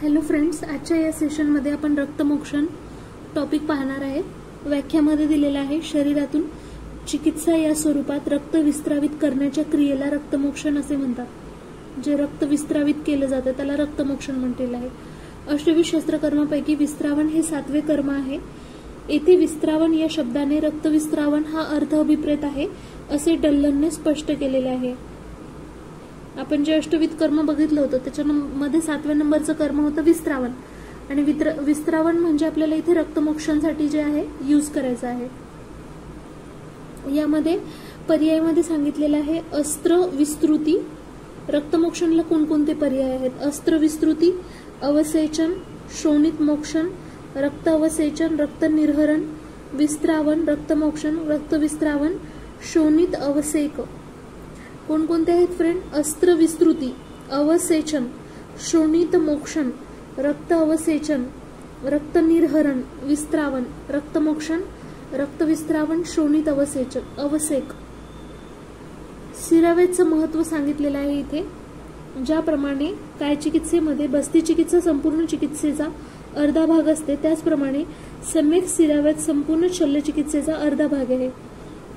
Hello friends, आजच्या या सेशनमध्ये आपण रक्तमोक्षण टॉपिक पाहणार आहे। व्याख्यामध्ये दिलेला आहे, शरीरातून चिकित्सा या स्वरूपात रक्त विस्तारित करण्याच्या क्रियेला रक्तमोक्षण असे म्हणतात। जे रक्त विस्तारित केलं जातं त्याला रक्तमोक्षण म्हटलेलं आहे। अष्टविध शस्त्रकर्मापैकी विस्तारवण हे 7वे कर्म आहे। येथे विस्तारवण या शब्दाने रक्तविस्तारवण हा अर्थ अभिप्रेत आहे असे डल्लनने स्पष्ट केलेले आहे। आपण जे अष्टविध कर्म बघितलं होतं त्याच्यामध्ये 7व्या नंबरचं कर्म होतं विस्तारवण, आणि विस्तारवण म्हणजे आपल्याला इथे रक्तमोक्षणासाठी जे आहे यूज करायचं आहे। यामध्ये पर्यायामध्ये सांगितलेलं आहे अस्त्र विस्तृती। रक्तमोक्षणाला कोणकोणते पर्याय आहेत? अस्त्र विस्तृती, अवसेचन, शोणित मोक्षण, रक्त अवसेचन, रक्त निर्हरण, विस्तारवण, रक्तमोक्षण, रक्त विस्तारवण, शोणित अवसेक। कोणकोणते आहेत फ्रेंड? अस्त्र विस्तृती, अवसेचन, शोणित मोक्षण, रक्त अवसेचन, रक्त निर्हरण, विस्तारवण, रक्तमोक्षण, रक्त विस्तारवण, शोणित अवसेचन अवसेक। सिरावेदचं महत्व सांगितलेलं आहे इथे। ज्याप्रमाणे काय चिकित्सेमध्ये बस्ती चिकित्सा संपूर्ण चिकित्सेचा अर्धा भाग असते, त्याचप्रमाणे सम्यक सिरावेद संपूर्ण शल्य चिकित्सेचा अर्धा भाग आहे।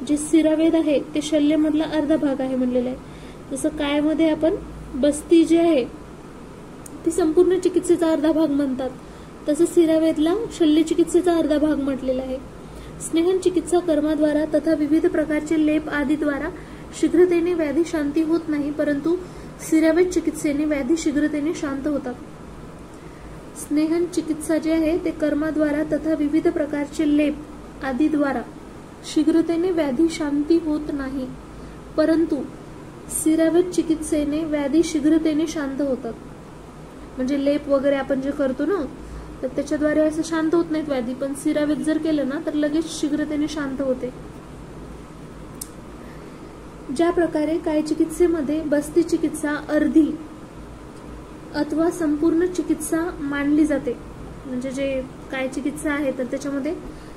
जे सिरावेद आहे ते शल्यमधला अर्धा भाग आहे म्हणलेला आहे। जसं कायमध्ये आपण बस्ती जी आहे ती संपूर्ण चिकित्सेचा अर्धा भाग म्हणतात, तसं सिरावेदला शल्य चिकित्सेचा अर्धा भाग म्हटलेला आहे। स्नेहन चिकित्सा कर्माद्वारा तथा विविध प्रकारचे लेप आदीद्वारा शीघ्रतेने व्याधी शांती होत नाही, परंतु सिरावेद चिकित्सेने व्याधी शीघ्रतेने शांत होतात। स्नेहन चिकित्सा जे आहे ते कर्माद्वारा तथा विविध प्रकारचे लेप आदीद्वारा शीघ्रतेने व्याधी शांती होत नाही, परंतु सिरावेद चिकित्सेने व्याधी शीघ्रतेने शांत होतात। म्हणजे लेप वगैरे आपण जे करतो ना तर त्याच्याद्वारे असं शांत होत नाहीत व्याधी, पण सिरावेद जर केलं ना तर लगेच शीघ्रतेने शांत होते। ज्या प्रकारे काय चिकित्सेमध्ये बस्ती चिकित्सा अर्धी अथवा संपूर्ण चिकित्सा मानली जाते, म्हणजे जे काय चिकित्सा आहे तर त्याच्यामध्ये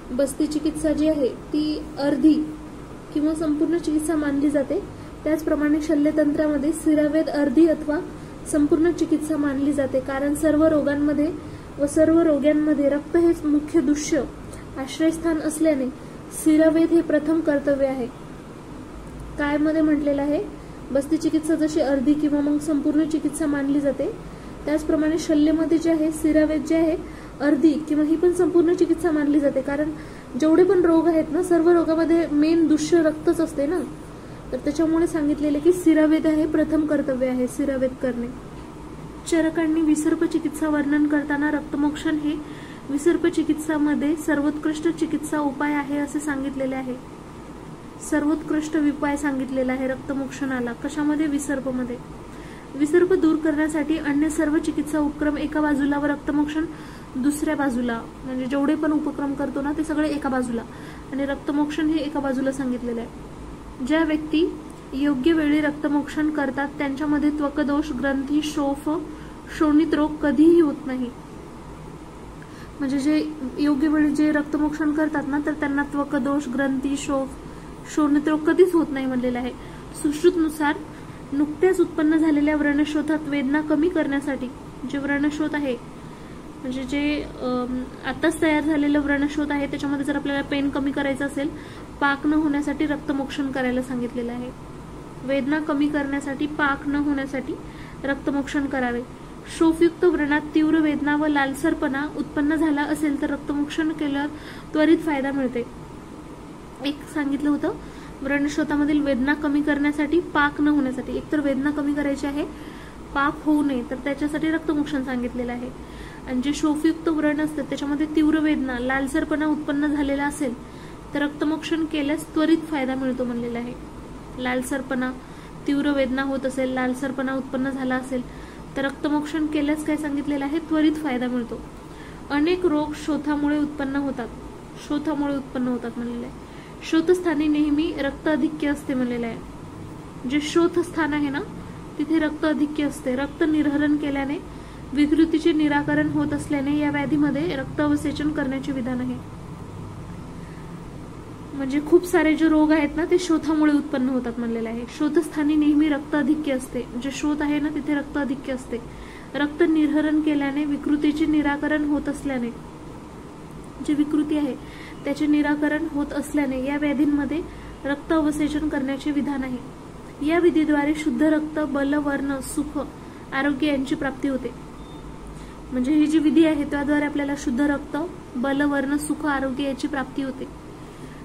बस्ती चिकित्सा जी आहे ती अर्धी किंवा संपूर्ण चिकित्सा मानली जाते, त्याचप्रमाणे शल्यतंत्रामध्ये सिरावेद अर्धी अथवा संपूर्ण चिकित्सा मानली जाते। कारण सर्व रोगांमध्ये व सर्व रोग्यांमध्ये रक्त हेच मुख्य दुष्य आश्रयस्थान असल्याने सिरावेद हे प्रथम कर्तव्य आहे। काय मध्ये म्हटलेलं आहे, बस्ती चिकित्सा जशी अर्धी किंवा मग संपूर्ण चिकित्सा मानली जाते, त्याचप्रमाणे शल्यमध्ये जे आहे सिरावेद जे आहे अर्धी किंवा ही पण संपूर्ण चिकित्सा मानली जाते। कारण जेवढे पण रोग आहेत ना सर्व रोगामध्ये मेन दुष्य रक्तच असते ना, तर त्याच्यामुळे सांगितलेले की सिरावेद हे प्रथम कर्तव्य आहे, सिरावेद करणे। चरकांनी विसर्प चिकित्सा वर्णन करताना रक्तमोक्षण हे विसर्प चिकित्सामध्ये सर्वोत्कृष्ट चिकित्सा उपाय आहे असे सांगितलेले आहे। सर्वोत्कृष्ट उपाय सांगितलेला आहे रक्तमोक्षणाला। कशामध्ये? विसर्पमध्ये। विसर्प दूर करण्यासाठी अन्य सर्व चिकित्सा उपक्रम एका बाजूला व रक्तमोक्षण दुसऱ्या बाजूला, म्हणजे जेवढे पण उपक्रम करतो ना ते सगळे एका बाजूला आणि रक्तमोक्षण हे एका बाजूला सांगितलेले आहे। ज्या व्यक्ती योग्य वेळी रक्तमोक्षण करतात त्यांच्यामध्ये त्वकदोष, ग्रंथी, शोफ, शोणित रोग कधीही होत नाही। म्हणजे जे योग्य वेळी जे रक्तमोक्षण करतात ना तर त्यांना त्वकदोष, ग्रंथी, शोफ, शोणित रोग कधीच होत नाही म्हणलेलं आहे। सुश्रुतनुसार नुकत्याच उत्पन्न झालेल्या व्रणशोथात वेदना कमी करण्यासाठी, जे व्रणशोथ आहे म्हणजे जे आताच तयार झालेलं व्रणशोथ आहे त्याच्यामध्ये जर आपल्याला पेन कमी करायचं असेल, पाक न होण्यासाठी रक्तमोक्षण करायला सांगितलेलं आहे। वेदना कमी करण्यासाठी, पाक न होण्यासाठी रक्तमोक्षण करावे। शोफयुक्त व्रणात तीव्र वेदना व लालसरपणा उत्पन्न झाला असेल तर रक्तमोक्षण केल्यावर त्वरित फायदा मिळते। एक सांगितलं होतं व्रणशोथामधील वेदना कमी करण्यासाठी, पाक न होण्यासाठी। एकतर वेदना कमी करायची आहे, पाक होऊ नये, तर त्याच्यासाठी रक्तमोक्षण सांगितलेलं आहे। आणि जे शोफयुक्त व्रण असतं त्याच्यामध्ये तीव्र वेदना, लालसरपणा उत्पन्न झालेला असेल तर रक्तमोक्षण केल्यास त्वरित फायदा मिळतो म्हणलेला आहे। लालसरपणा, तीव्र वेदना होत असेल, लालसरपणा उत्पन्न झाला असेल तर रक्तमोक्षण केल्यास काय सांगितलेलं आहे? त्वरित फायदा मिळतो। अनेक रोग शोथामुळे उत्पन्न होतात, शोथामुळे उत्पन्न होतात म्हणलेलं आहे। शोथस्थानी नेहमी रक्त अधिक्य असते म्हणलेलं आहे। जे शोथ स्थान आहे ना तिथे रक्त अधिक्य असते। रक्त निर्हरण केल्याने विकृतीचे निराकरण होत असल्याने या व्याधीमध्ये रक्त अवसेचन करण्याचे विधान आहे। म्हणजे खूप सारे जे रोग आहेत ना ते शोथामुळे उत्पन्न होतात म्हणलेलं आहे। शोथस्थानी नेहमी रक्त अधिक्य असते, जे शोथ आहे ना तिथे रक्त अधिक्य असते रक्त निर्हरण केल्याने विकृतीचे निराकरण होत असल्याने, जी विकृती आहे त्याचे निराकरण होत असल्याने या व्याधींमध्ये रक्त अवसेचन करण्याचे विधान आहे। या विधीद्वारे शुद्ध रक्त, बल, वर्ण, सुख, आरोग्य यांची प्राप्ती होते। म्हणजे ही जी विधी आहे त्याद्वारे आपल्याला शुद्ध रक्त, बल, वर्ण, सुख, आरोग्य याची प्राप्ती होते।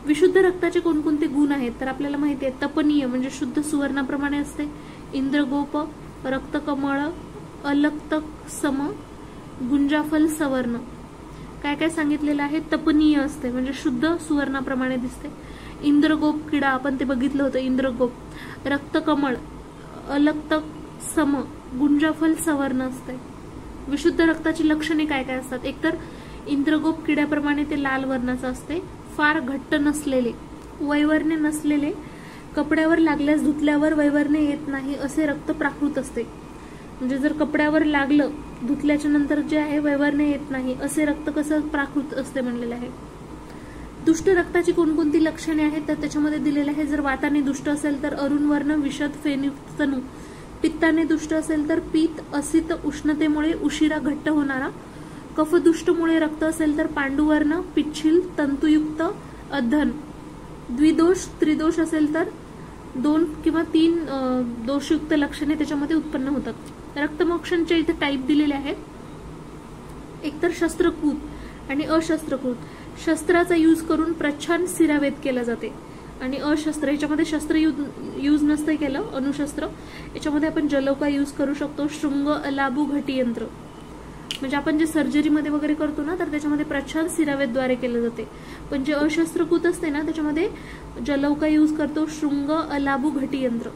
विशुद्ध रक्ताचे कोणकोणते गुण आहेत तर आपल्याला माहिती आहे, तपनीय म्हणजे शुद्ध सुवर्णाप्रमाणे असते, इंद्रगोप, रक्तकमळ, अलक्त सम, गुंजाफल सवर्ण। काय काय सांगितलेलं आहे, तपनीय असते म्हणजे शुद्ध सुवर्णाप्रमाणे दिसते, इंद्रगोप किडा आपण ते बघितलं होतं, इंद्रगोप, रक्तकमळ, अलक्त सम, गुंजाफल सवर्ण असते। विशुद्ध रक्ताची लक्षणे काय काय असतात, एकतर इंद्रगोप किड्याप्रमाणे ते लाल वर्णाचं असते, फार घट्ट नसलेले, वैवर्ण्य नसलेले, कपड्यावर लागल्यास धुतल्यावर वैवर्ण्य येत नाही असे रक्त प्राकृत असते। म्हणजे जर कपड्यावर लागलं धुतल्याच्या नंतर जे आहे वैवर्ण्य येत नाही असे रक्त कसं प्राकृत असते म्हणलेलं आहे। दुष्ट रक्ताची कोणकोणती लक्षणे आहेत तर त्याच्यामध्ये दिलेलं आहे, जर वाताने दुष्ट असेल तर अरुण वर्ण, विषद, फेनयुक्त तनू, पित्ताने दुष्ट असेल तर पित्त, असित, उष्णतेमुळे उशिरा घट्ट होणारा, कफदुष्टमुळे रक्त असेल तर पांडुवर्ण, पिच्छिल, तंतुयुक्त, अधन, द्विदोष, त्रिदोष असेल तर 2 किंवा 3 दोषयुक्त लक्षणे त्याच्यामध्ये उत्पन्न होतात। रक्तमोक्षणचे इथे टाईप दिलेले आहेत, एकतर शस्त्रकृत आणि अशस्त्रकृत। शस्त्राचा यूज करून प्रच्छन्न सिरावेद केला जाते आणि अशस्त्र, याच्यामध्ये शस्त्र यूज नसते केलं, अणुशस्त्र, याच्यामध्ये आपण जलौका यूज करू शकतो, शृंग, अलाबू, घटी यंत्र, म्हणजे आपण जे सर्जरीमध्ये वगैरे करतो ना तर त्याच्यामध्ये प्रच्छन्न सिरावेदद्वारे केलं जाते, पण जे अशस्त्रकृत असते ना त्याच्यामध्ये जलौका यूज करतो, शृंग, अलाबू, घटी यंत्र।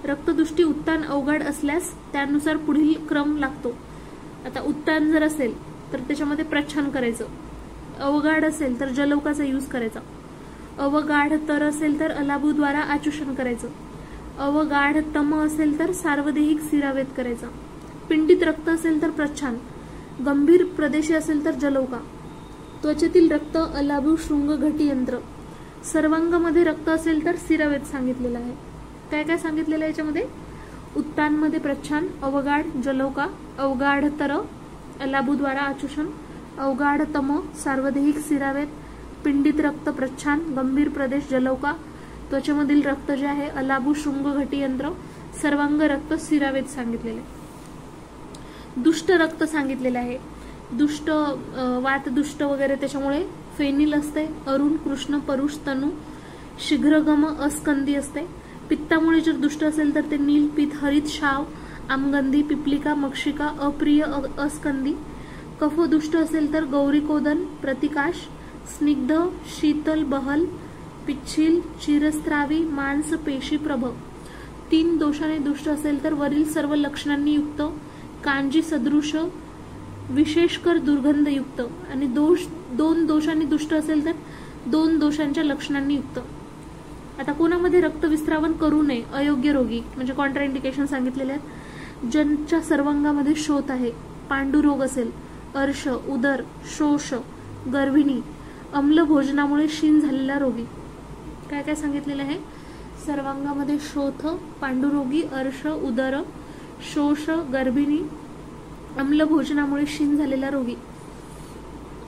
रक्तदृष्टी उत्तान अवघड असल्यास त्यानुसार पुढील क्रम लागतो। आता उत्तान जर असेल तर त्याच्यामध्ये प्रच्छन्न करायचं, अवगाढ असेल तर जलौकाचा यूज करायचा, अवगाढ तर असेल तर अलाबूद्वारा आचुषण करायचं, अवगाढ तम असेल तर सार्वदेहिक सिरावेद करायचा, पिंडित रक्त असेल तर प्रच्छन्न, गंभीर प्रदेशी असेल तर जलौका, त्वचेतील रक्त, अलाबू, शृंग, घटी यंत्र, सर्वांगामध्ये रक्त असेल तर सिरावेद सांगितलेला आहे। काय काय सांगितलेलं आहे याच्यामध्ये, उत्तानमध्ये प्रच्छन्न, अवगाढ, जलौका, अवगाढतर, अलाबूद्वारा आचुषण, अवगाढतम, सार्वदेहिक सिरावेद, पिंडित रक्त प्रच्छन्न, गंभीर प्रदेश जलौका, त्वचेमधील रक्त जे आहे अलाबू, शृंग, घटी यंत्र, सर्वांग रक्त सिरावेद सांगितलेले। दुष्ट रक्त सांगितलेलं आहे, दुष्ट, वात दुष्ट वगैरे त्याच्यामुळे फेनिल असते, अरुण, कृष्ण, परुष, तनू, शीघ्रगम, अस्कंदी असते। पित्तामुळे जर दुष्ट असेल तर ते नील, पित्त, हरित, शाव, आमगंधी, पिपलिका, मक्षिका, अप्रिय, अस्कंदी। कफ दुष्ट असेल तर गौरीकोदन, प्रतिकाश, स्निग्ध, शीतल, बहल, पिच्छिल, चिरस्त्रावी, मांस, पेशी, प्रभ। 3 दोषाने दुष्ट असेल तर वरील सर्व लक्षणांनी युक्त, कांजी सदृश, विशेषकर दुर्गंधयुक्त, आणि 2 दोषांनी दुष्ट असेल तर 2 दोषांच्या लक्षणांनी युक्त। आता कोणामध्ये रक्तविस्रावण करू नये, अयोग्य रोगी म्हणजे कॉन्ट्राइंडिकेशन सांगितलेले आहेत, ज्यांच्या सर्वांगामध्ये शोथ आहे, पांडुरोग असेल, अर्श, उदर, शोष, गर्भिणी, अम्ल भोजनामुळे क्षीण झालेला रोगी। काय काय सांगितलेलं आहे, सर्वांगामध्ये शोथ, पांडुरोगी, अर्श, उदर, शोष, गर्भिणी, अम्ल भोजनामुळे क्षीण झालेला रोगी।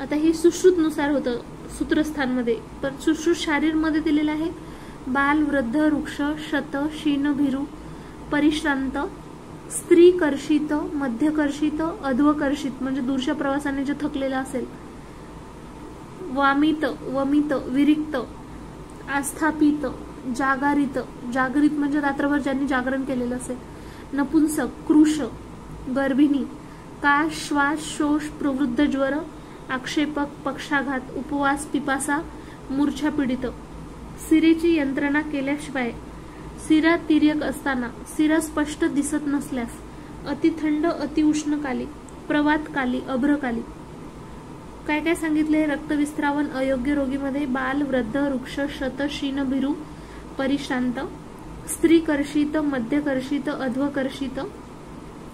आता हे सुश्रुतनुसार होतं सूत्रस्थानमध्ये, पण सुश्रुत शारीरमध्ये दिलेलं आहे, बाल, वृद्ध, वृक्ष, शत, क्षीण, भीरू, परिश्रांत, स्त्री कर्षित, मध्यकर्षित, अध्वकर्षित म्हणजे दूरच्या प्रवासाने जे थकलेला असेल, वामित, वमित, विरिक्त, आस्थापित, जागरित, जागरित म्हणजे रात्रभर ज्यांनी जागरण केलेलं असेल, नपुंसक, कृश, गर्भिणी, काश, श्वास, शोष, प्रवृद्ध, ज्वर, आक्षेपक, पक्षाघात, उपवास, पिपासा, मूर्छा पीडित। सिरेची यंत्रणा केल्याशिवाय, सिरा तिर्यक असताना, सिरा स्पष्ट दिसत नसल्यास, अतिथंड, अतिउष्णकाली, प्रवातकाली, अभ्रकाली। काय काय सांगितले, रक्तविस्रावण अयोग्य रोगीमध्ये बाल, वृद्ध, वृक्ष, शत, क्षीण, भीरू, परिश्रांत, स्त्री कर्षित, मध्यकर्षित, अध्वकर्षित,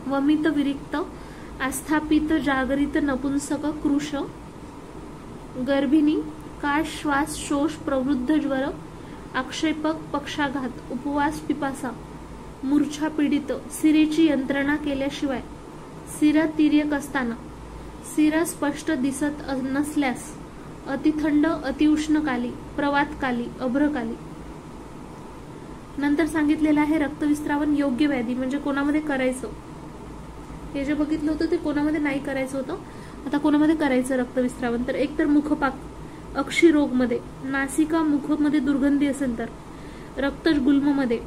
वमित, विरिक्त, आस्थापित, जागरित, नपुंसक, कृश, गर्भिणी, काश, श्वास, शोष, प्रवृद्ध, ज्वर, आक्षेपक, पक्षाघात, उपवास, पिपासा, मूर्छा पीडित। सिरेची यंत्रणा केल्याशिवाय, सिरा तिर्यक असताना, सिरा स्पष्ट दिसत नसल्यास, अति थंड अतिउष्णकाली, प्रवातकाली, अभ्रकाली. नंतर सांगितलेलं आहे रक्तविस्त्रावन योग्य व्याधी म्हणजे कोणामध्ये करायचं. हे जे बघितलं होतं ते कोणामध्ये नाही करायचं होतं, आता कोणामध्ये करायचं रक्तविस्त्रावन. तर एक तर मुखपाक अक्षिरोग मध्ये, नासिका मुख मध्ये दुर्गंधी असेल तर, रक्तगुल्म मध्ये,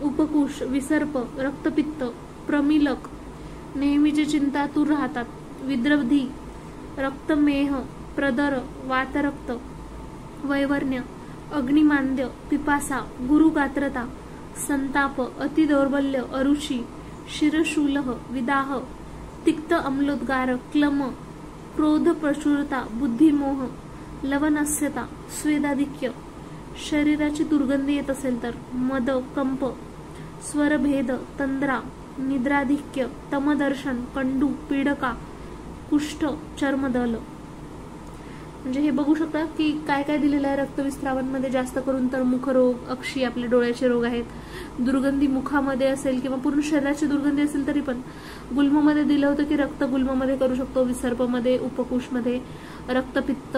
उपकुश, विसर्प, रक्तपित्त, प्रमिलक, नेहमीची चिंतातूर राहतात, विद्रवधी, रक्तमेह, प्रदर, वातरक्त, वैवर्ण्य, अग्निमांद्य, पिपासा, गुरुगात्रता, संताप, अतिदौर्बल्य, अरुची, शिरशूलः, विदाह, तिक्त अम्लोद्गार, क्लम, क्रोध प्रचुरता, बुद्धिमोह, लवनस्यता, स्वेदाधिक्य, शरीराची दुर्गंधी येत असेल तर, मद, कंप, स्वरभेद, तंद्रा, निद्राधिक्य, तमदर्शन, कंडू, पीडका, कुष्ठ, चर्मदल. म्हणजे हे बघू शकता की काय काय दिलेलं आहे रक्तविस्त्रावांमध्ये. जास्त करून तर मुखरोग, अक्षी आपले डोळ्याचे रोग आहेत, दुर्गंधी मुखामध्ये असेल किंवा पूर्ण शरीराची दुर्गंधी असेल तरी पण. गुल्ममध्ये दिलं होतं की रक्त गुल्ममध्ये करू शकतो, विसर्पमध्ये, उपकुशमध्ये, रक्तपित्त,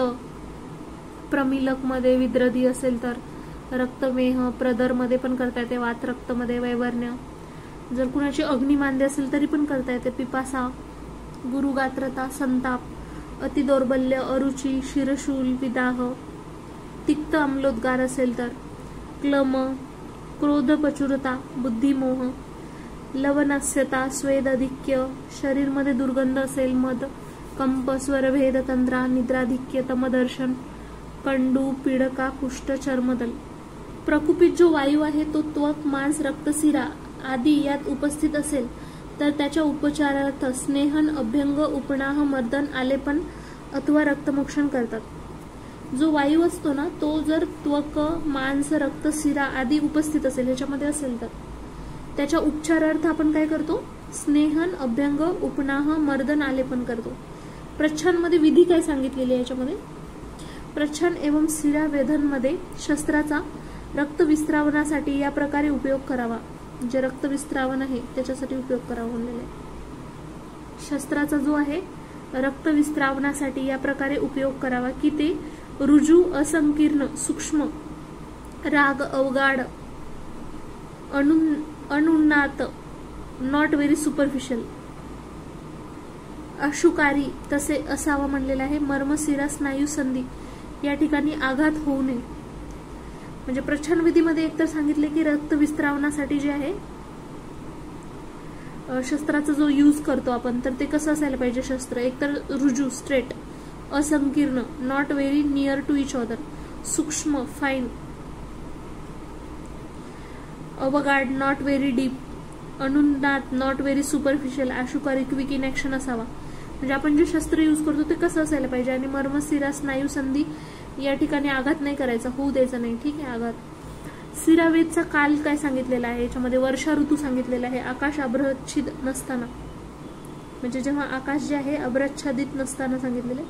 प्रमिलकमध्ये, विद्रधी असेल तर, रक्तमेह, प्रदरमध्ये पण करता येते, वातरक्तमध्ये, वैवर्ण्य. जर कुणाची अग्निमांद्य असेल तरी पण करता येते, पिपासा, गुरुगात्रता, संताप, अतिदौर्बल्य, अरुची, शिरशूल, विदाह, तिक्त अम्लोद्गार असेल तर, क्लम, क्रोध प्रचुरता, बुद्धिमोह, लवनस्यता, स्वेदाधिक्य, शरीरमध्ये दुर्गंध असेल, मद, कंप, स्वरभेद, तंद्रा, निद्राधिक्य, तमदर्शन, कंडू, पीडका, कुष्ठ, चर्मदल. प्रकुपित जो वायू आहे तो त्वक, मांस, रक्तशिरा आदी यात उपस्थित असेल तर त्याच्या उपचारार्थ स्नेहन, अभ्यंग, उपनाह, मर्दन, आलेपन अथवा रक्तमोक्षण करतात. जो वायू असतो ना तो जर त्वक, मांस, रक्त, शिरा आदी उपस्थित असेल याच्यामध्ये असेल तर त्याच्या उपचारार्थ आपण काय करतो, स्नेहन, अभ्यंग, उपनाह, मर्दन, आलेपन करतो. प्रच्छानमध्ये विधी काय सांगितलेली आहे याच्यामध्ये. प्रच्छान एवं शिरा वेधनमध्ये शस्त्राचा रक्तविस्त्रावनासाठी या प्रकारे उपयोग करावा. जे रक्तविस्त्रावन आहे त्याच्यासाठी उपयोग करावा म्हणलेला आहे. शस्त्राचा जो आहे रक्तविस्त्रावनासाठी या प्रकारे उपयोग करावा की ते रुजू, असंकीर्ण, सूक्ष्म, राग, अवगाढ, अनुन्नात, नॉट व्हेरी सुपरफिशियल, अशुकारी तसे असावा म्हणलेला आहे. मर्म, शिरा, स्नायू, संधी या ठिकाणी आघात होऊ नये. म्हणजे प्रच्छन्न विधीमध्ये एकतर सांगितले की रक्तविस्त्रावनासाठी जे आहे शस्त्राचा जो यूज करतो आपण तर ते कसं असायला पाहिजे शस्त्र. एकतर रुजू, स्ट्रेट, असंकीर्ण, not very near to each other, सूक्ष्म, फाईन, अवगाढ, नॉट व्हेरी डीप, अनुन्नात, नॉट व्हेरी सुपरफिशियल, आशुकारी, क्विक इन ऍक्शन असावा. म्हणजे आपण जे शस्त्र यूज करतो ते कसं असायला पाहिजे. आणि मर्म, शिरा, स्नायू, संधी या ठिकाणी आघात नाही करायचा, होऊ द्यायचा नाही. ठीक आहे. आघात. शिरावेदचा काल काय सांगितलेला आहे याच्यामध्ये. वर्षा ऋतू सांगितलेला आहे. आकाश अभ्रच्छिद नसताना, म्हणजे जेव्हा आकाश जे आहे अभ्रच्छादित नसताना सांगितलेले.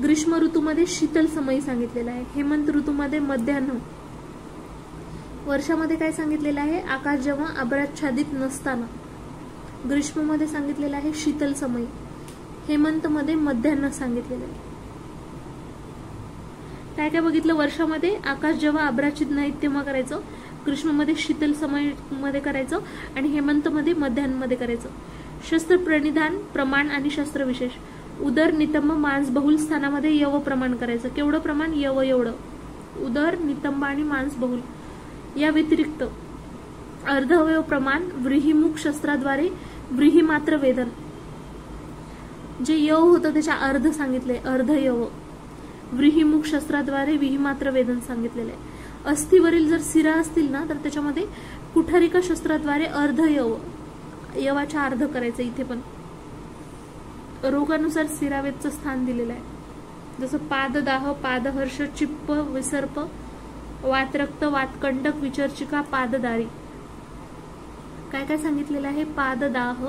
ग्रीष्म ऋतूमध्ये शीतल समयी सांगितलेला आहे. हेमंत ऋतूमध्ये मध्यान्ह. वर्षामध्ये काय सांगितलेलं आहे, आकाश जेव्हा अभ्रच्छादित नसताना. ग्रीष्ममध्ये सांगितलेलं आहे शीतल समयी. हेमंतमध्ये मध्यान्ह सांगितलेलं आहे. काय काय बघितलं. वर्षामध्ये आकाश जेव्हा अभ्राच्छित नाहीत तेव्हा करायचं, ग्रीष्ममध्ये शीतल समयमध्ये करायचं आणि हेमंतमध्ये मध्यान्हमध्ये करायचं. शस्त्र प्रणिधान प्रमाण आणि शस्त्र विशेष. उदर, नितंब, मांस बहुल स्थानामध्ये यव प्रमाण करायचं. केवढं प्रमाण, यव एवढं. उदर, नितंब आणि मांस बहुल. या व्यतिरिक्त अर्धअवयव प्रमाण व्रीहिमुख शस्त्राद्वारे व्रीहिमात्र वेदन. जे यव होतं त्याच्या अर्ध सांगितले, अर्धयव. व्रीहिमुख शस्त्राद्वारे विहिमात्र वेदन सांगितलेले आहे. अस्थिवरील जर शिरा असतील ना तर त्याच्यामध्ये कुठारिका शस्त्राद्वारे अर्धयव, यवाच्या अर्ध करायचं. इथे पण रोगानुसार शिरावेदचं स्थान दिलेलं आहे. जसं पाददाह, पादहर्ष, चिप्प, विसर्प, वातरक्त, वातकंटक, विचर्चिका, पाददारी. काय काय सांगितलेलं आहे. पाददाह,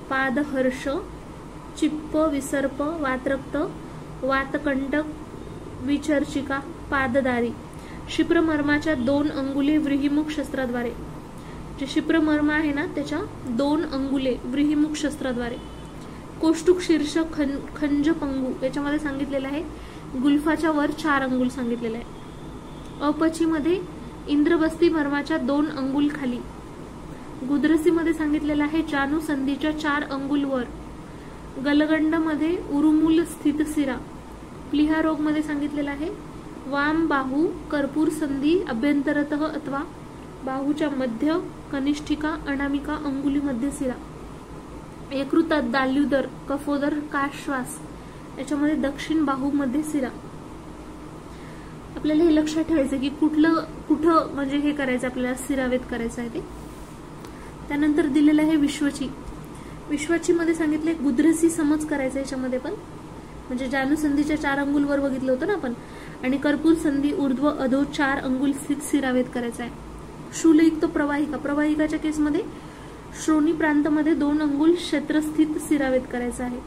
पादहर्ष, चिप्प, विसर्प, वातरक्त, वातकंटक, विचर्चिका, पाददारी. शिप्रमर्माच्या 2 अंगुले व्रीहिमुख शस्त्राद्वारे. जे शिप्रमर्म आहे ना त्याच्या 2 अंगुले व्रीहिमुख शस्त्राद्वारे. कोष्टुक शीर्ष खंज पंगू याच्यामध्ये सांगितलेलं आहे गुल्फाच्या वर 4 अंगुल सांगितलेलं आहे. अपची मध्ये इंद्रबस्ती मर्माच्या 2 अंगुल खाली. गुदरसी मध्ये सांगितलेलं आहे जानू संधीच्या 4 अंगुल वर. गलगंड मध्ये उरुमूल स्थित शिरा. प्लीहा रोग मध्ये सांगितलेलं आहे वाम बाहू कर्पूर संधी अभ्यंतरतः अथवा बाहूच्या मध्य कनिष्ठिका अनामिका अंगुली मध्ये शिरा. यकृतात दाल्युदर कफोदर काश्वास याच्यामध्ये दक्षिण बाहू मध्ये शिरा. आपल्याला हे लक्षात ठेवायचं की कुठं म्हणजे हे करायचं आपल्याला शिरावेद करायचं आहे ते. त्यानंतर दिलेलं आहे विश्वाची मध्ये सांगितले गुदरसी समज करायचं याच्यामध्ये पण म्हणजे जानू संधीच्या 4 अंगुल वर बघितलं होतं ना आपण आणि कर्पूर संधी ऊर्ध्व अधो 4 अंगुल स्थित शिरावेद करायचा आहे. शूलयुक्त प्रवाहिकाच्या केसमध्ये श्रोणी प्रांतामध्ये 2 अंगुल क्षेत्रस्थित शिरावेद करायचा आहे.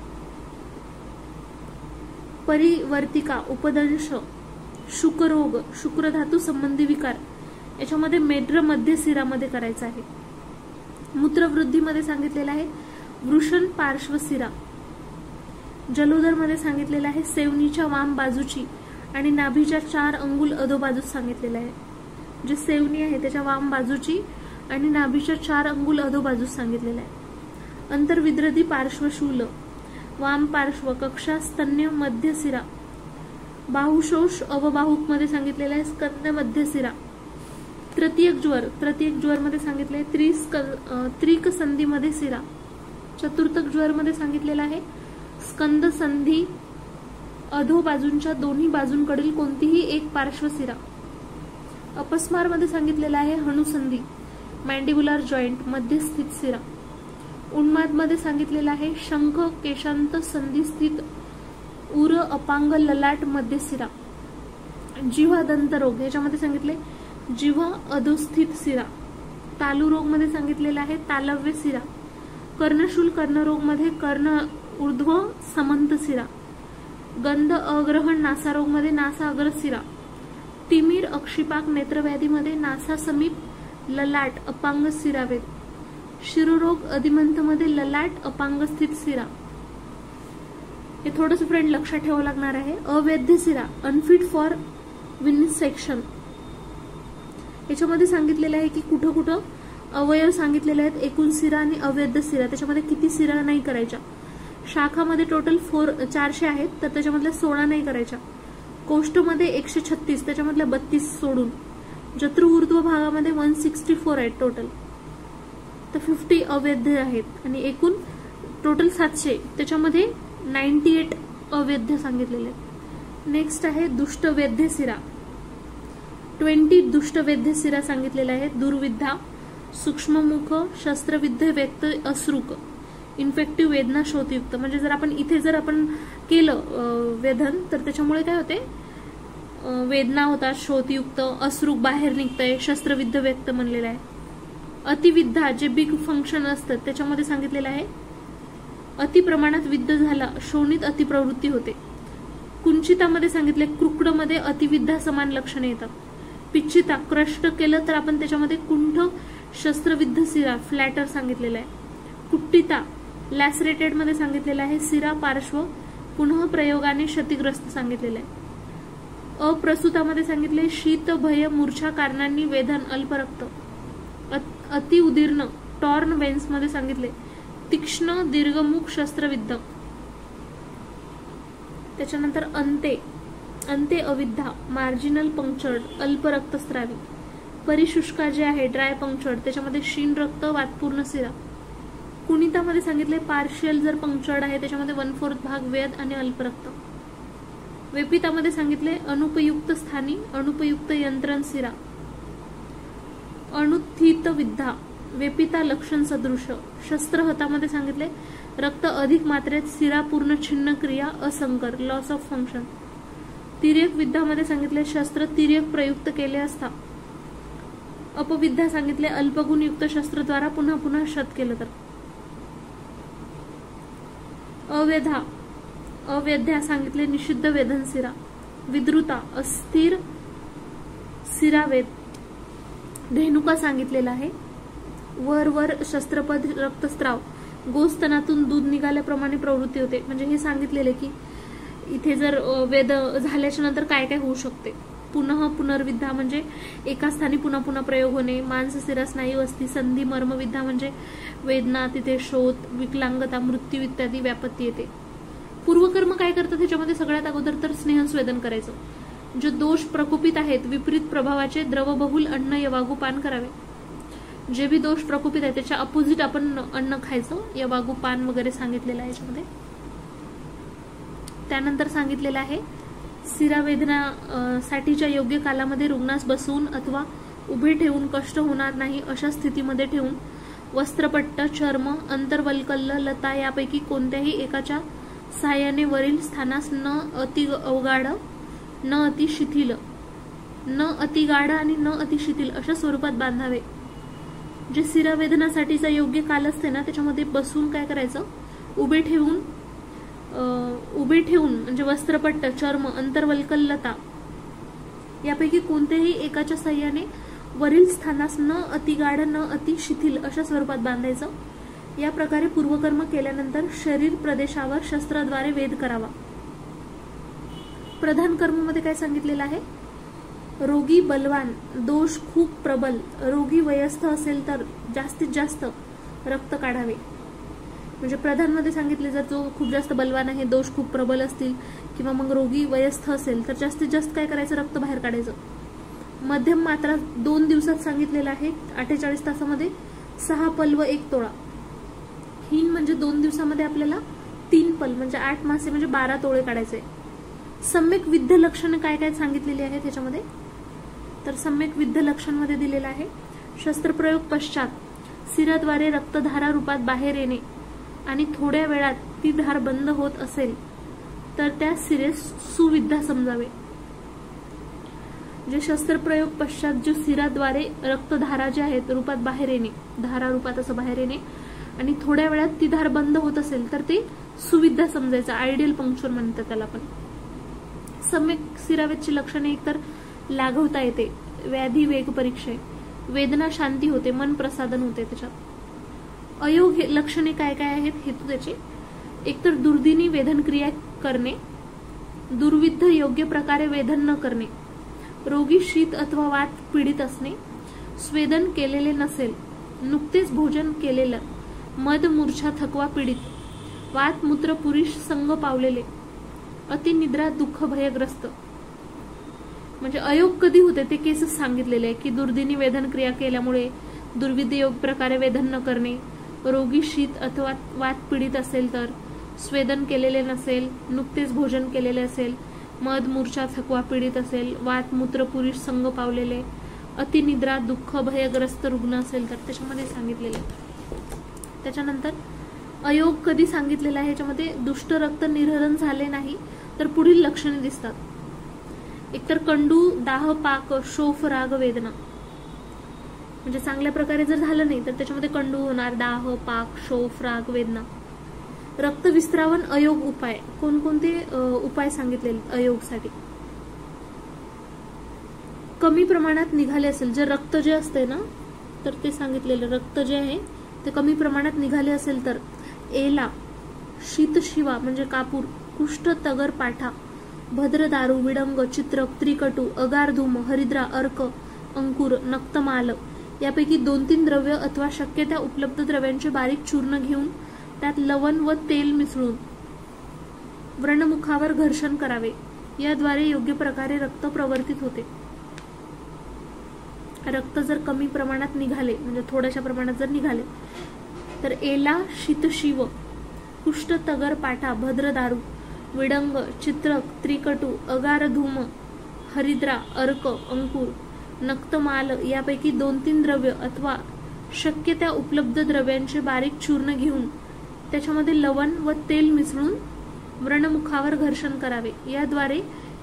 परिवर्तिका उपदंश शुक्ररोग शुक्रधातू संबंधी विकार याच्यामध्ये मेड्र मध्य शिरामध्ये करायचा आहे. मूत्रवृद्धीमध्ये सांगितलेलं आहे वृषण पार्श्व शिरा. जलोदर मध्ये सांगितलेलं आहे सेवनीच्या वाम बाजूची आणि नाभीच्या 4 अंगुल अधोबाजूस सांगितलेलं आहे. जे सेवनी आहे त्याच्या वाम बाजूची आणि नाभीच्या 4 अंगुल अधोबाजूस सांगितलेलं आहे. अंतर्विद्रदी पार्श्वशूल वाम पार्श्व कक्षा स्तन्य मध्य शिरा. बाहुशोष अवबाहुक मध्ये सांगितलेलं आहे स्कंद मध्य शिरा. तृतीयक ज्वर मध्ये सांगितले त्रिक संधी मध्ये शिरा. चतुर्थक ज्वर मध्ये सांगितलेलं आहे स्कंद संधी अधो बाजूंच्या दोन्ही बाजूंकडील कोणतीही एक पार्श्व शिरा. अपस्मार मध्ये सांगितलेलं आहे हनुसंधी मॅन्डिब्युलर जॉइंट मध्ये स्थित शिरा. उन्माद मध्ये सांगितलेलं आहे शंख केशांत संधी स्थित उर अपांग ललाट मध्ये शिरा. जिव्हा दंत रोग याच्यामध्ये सांगितले जिव्हा अधोस्थित शिरा. तालू रोग मध्ये सांगितलेलं आहे तालव्य शिरा. कर्णशूल कर्णरोग मध्ये कर्ण ऊर्ध्व समंत शिरा. गंध अग्रहण नासारोग मध्ये नासा अग्र शिरा. तिमिर अक्षिपाक नेत्रव्याधी मध्ये नासा समीप ललाट अपांग शिरावेद. शिरोरोग अधिमंत मध्ये ललाट अपांग स्थित शिरा. हे थोडंसं फ्रेंड लक्षात ठेवावं लागणार आहे. अवैध शिरा अनफिट फॉर विनिसेक्शन याच्यामध्ये सांगितलेलं आहे की कुठं कुठं अवयव सांगितलेले आहेत एकूण शिरा आणि अवैध शिरा त्याच्यामध्ये किती शिरा नाही करायच्या. शाखामध्ये टोटल 400 आहेत तर त्याच्यामधल्या 16 नाही करायच्या. कोष्ठमध्ये 136 त्याच्यामधल्या 32 सोडून. जत्रु ऊर्ध्व भागामध्ये 164 आहेत टोटल तर 50 अवैध आहेत आणि एकूण टोटल 700 त्याच्यामध्ये 98 अवैध सांगितलेले आहेत. नेक्स्ट आहे दुष्टवैद्य शिरा. 20 दुष्टवैद्य शिरा सांगितलेल्या आहेत. दुर्विद्या सूक्ष्ममुख शस्त्रविद्ध व्यक्त अश्रुक इन्फेक्टिव्ह वेदना शोधयुक्त म्हणजे जर आपण इथे जर आपण केलं वेधन तर त्याच्यामुळे काय होते वेदना होतात शोधयुक्त अश्रुक बाहेर निघतंय शस्त्रविद्ध व्यक्त म्हणलेलं आहे. अतिविद्या जे बिग फंक्शन असतं त्याच्यामध्ये सांगितलेलं आहे अति प्रमाणात विद्ध झाला शोणीत अतिप्रवृत्ती होते. कुंचितामध्ये सांगितले कृकडमध्ये अतिविद्या समान लक्षणे येतात. पिच्छिता क्रष्ट केलं तर आपण त्याच्यामध्ये कुंठ शस्त्रविद्ध शिरा फ्लॅटर सांगितलेलं आहे. कुट्टिता लॅसरेटेड मध्ये सांगितलेलं आहे शिरा पार्श्व पुनः प्रयोगाने क्षतिग्रस्त सांगितलेलं आहे. अप्रसूतामध्ये सांगितले शीत भय मूर्छा कारणांनी वेदन अल्परक्त. अति उदीर्ण टॉर्न वेन्स मध्ये सांगितले तीक्ष्ण दीर्घमुख शस्त्रविद्ध. त्याच्यानंतर अंते अविद्या मार्जिनल पंक्चर्ड अल्प रक्तस्रावी. परिशुष्का जे आहे ड्राय पंक्चर्ड त्याच्यामध्ये क्षीण रक्त वातपूर्ण शिरा. कुणितामध्ये सांगितले पार्शियल जर पंक्चर्ड आहे त्याच्यामध्ये 1/4 भाग वेद आणि अल्प रक्त. वेपितामध्ये सांगितले अनुपयुक्त स्थानी अनुपयुक्त यंत्रण शिरा. अणुत्थित विद्या वेपिता लक्षण सदृश. शस्त्रहतामध्ये सांगितले रक्त अधिक मात्रेत शिरा पूर्ण छिन्न क्रिया असंकर लॉस ऑफ फंक्शन. तिर्यक विद्यामध्ये सांगितले शस्त्र तिर्यक प्रयुक्त केले असता. अपविद्या सांगितले अल्पगुणयुक्त शस्त्रद्वारा पुन्हा पुन्हा शत केलं तर. अवैध्या सांगितले निषिद्ध वेदन शिरा. विद्रुता अस्थिर शिरावेद. धेनुका सांगितलेला आहे. वर शस्त्रपद रक्तस्राव गोस्तनातून दूध निघाल्याप्रमाणे प्रवृत्ती होते. म्हणजे हे सांगितलेले की इथे जर वेद झाल्याच्या नंतर काय काय होऊ शकते. पुनर्विद्या म्हणजे एका स्थानी पुन्हा पुन्हा प्रयोग होणे. मांस सिरा स्नायू अस्थि संधी मर्मविद्या म्हणजे वेदना, तिथे शोध, विकलांगता, मृत्यू इत्यादी व्यापत्ती येते. पूर्वकर्म काय करतात त्याच्यामध्ये सगळ्यात अगोदर तर स्नेहस्वेदन करायचं. जे दोष प्रकोपित आहेत विपरीत प्रभावाचे द्रवबहुल अन्न यवागू पान करावे. जे भी दोष प्रकोपित आहे त्याच्या अपोजिट आपण अन्न खायचं, यवागू पान वगैरे सांगितलेलं आहे याच्यामध्ये. त्यानंतर सांगितलेलं आहे सिरा वेदना साठीच्या योग्य कालामध्ये रुग्णास बसवून अथवा उभे ठेवून कष्ट होणार नाही अशा स्थितीमध्ये ठेवून वस्त्रपट्ट, चर्म, अंतर्वल्कल्ल, लता यापैकी कोणत्याही एकाच्या सहाय्याने वरील स्थानास न अति अवगाढ, न अति शिथिल, न अति गाढ आणि न अति शिथिल अशा स्वरूपात बांधावे. जे सिरा वेदनासाठीचा योग्य काल असते ना त्याच्यामध्ये बसून काय करायचं, उभे ठेवून म्हणजे वस्त्रपट्ट, चर्म, अंतर्वल्कल, लता यापैकी कोणत्याही एकाच्या सहाय्याने वरील स्थानास न अति गाढ न अति शिथिल अशा स्वरूपात बांधायचं. या प्रकारे पूर्वकर्म केल्यानंतर शरीर प्रदेशावर शस्त्राद्वारे वेध करावा. प्रधान कर्म मध्ये काय सांगितलेलं आहे, रोगी बलवान, दोष खूप प्रबल, रोगी वयस्थ असेल तर जास्तीत जास्त रक्त काढावे. म्हणजे प्रधान मध्ये सांगितले जर जो खूप जास्त बलवान आहे, दोष खूप प्रबल असतील किंवा मग रोगी वयस्थ असेल तर जास्तीत जास्त काय करायचं, रक्त बाहेर काढायचं. मध्यम मात्रा 2 दिवसात सांगितलेलं आहे. 48 तासामध्ये 6 पल व 1 तोळा. हीन म्हणजे 2 दिवसामध्ये आपल्याला 3 पल म्हणजे 8 मासे म्हणजे 12 तोळे काढायचे. सम्यक विद्ध लक्षण काय काय सांगितलेली आहे त्याच्यामध्ये, तर सम्यक विद्ध लक्षण मध्ये दिलेलं आहे शस्त्रप्रयोग पश्चात सिराद्वारे रक्तधारा रूपात बाहेर येणे आणि थोड्या वेळात ती धार बंद होत असेल तर त्या सिरेस सुविद्या समजावे. जे शस्त्रप्रयोग पश्चात जो सिराद्वारे रक्तधारा जे आहेत रूपात बाहेर येणे, धारा रूपात असं बाहेर येणे आणि थोड्या वेळात ती धार बंद होत असेल तर ते सुविद्या समजायचं. आयडियल पंक्चर म्हणतात त्याला आपण. सम्यक सिरावेदची लक्षणे एकतर लाघवता येते, व्याधी वेग परीक्षे, वेदना शांती होते, मन प्रसादन होते. त्याच्यात अयोग लक्षणे काय काय आहेत हेतू त्याचे, एकतर दुर्दिनी वेधन क्रिया करणे, दुर्विद्ध योग्य प्रकारे वेधन न करणे, रोगी शीत अथवा वात पीडित असणे, स्वेदन केलेले नसेल, नुकतेच भोजन केलेलं, मद मूर्छा थकवा पीडित, वात मूत्र पुरुष संग पावलेले, अतिनिद्रा दुःख भयग्रस्त. म्हणजे अयोग कधी होते ते केसेस सांगितलेले आहे की दुर्दिनी वेधन क्रिया केल्यामुळे, दुर्विद्य योग्य प्रकारे वेधन न करणे, रोगी शीत अथवा वात पीडित असेल तर, स्वेदन केलेले नसेल, नुकतेच भोजन केलेले असेल, मद मूर्छा थकवा पीडित असेल, वात मूत्र पुरुष संग पावलेले, अतिनिद्रा दुःख भयग्रस्त रुग्ण असेल तर त्याच्यामध्ये सांगितलेले. त्याच्यानंतर अयोग कधी सांगितलेला आहे याच्यामध्ये, दुष्ट रक्त निर्हरण झाले नाही तर पुढील लक्षणे दिसतात. एकतर कंडू, दाह, पाक, शोफ, राग, वेदना. म्हणजे चांगल्या प्रकारे जर झालं नाही तर त्याच्यामध्ये कंडू होणार, दाह, पाक, शोफ, राग, वेदना. रक्त विस्त्रावन अयोग उपाय, कोणकोणते उपाय सांगितलेले अयोगसाठी. कमी प्रमाणात निघाले असेल, जर रक्त जे असते ना तर ते सांगितलेलं, रक्त जे आहे ते कमी प्रमाणात निघाले असेल तर एला, शीतशिवा म्हणजे कापूर, कुष्ठ, तगर, पाठा, भद्र, दारू, विडंग, चित्रक, त्रिकटू, अगार, धूम, हरिद्रा, अर्क, अंकुर, नक्तमाल यापैकी 2-3 द्रव्य अथवा शक्य त्या उपलब्ध द्रव्यांचे बारीक चूर्ण घेऊन त्यात लवण व तेल मिसळून व्रणमुखावर घर्षण करावे. याद्वारे योग्य प्रकारे रक्त प्रवर्तित होते. रक्त जर कमी प्रमाणात निघाले म्हणजे थोड्याशा प्रमाणात जर निघाले तर एला, शीतशिव, कुष्ठ, तगर, पाठा, भद्र, दारू, विडंग, चित्रक, त्रिकटू, अगार, धूम, हरिद्रा, अर्क, अंकुर, नक्तमाल यापैकी 2-3 द्रव्य अथवा शक्य त्या उपलब्ध द्रव्यांचे बारीक चूर्ण घेऊन त्याच्यामध्ये लवण व तेल मिसळून व्रणमुखावर घर्षण करावे. याद्वारे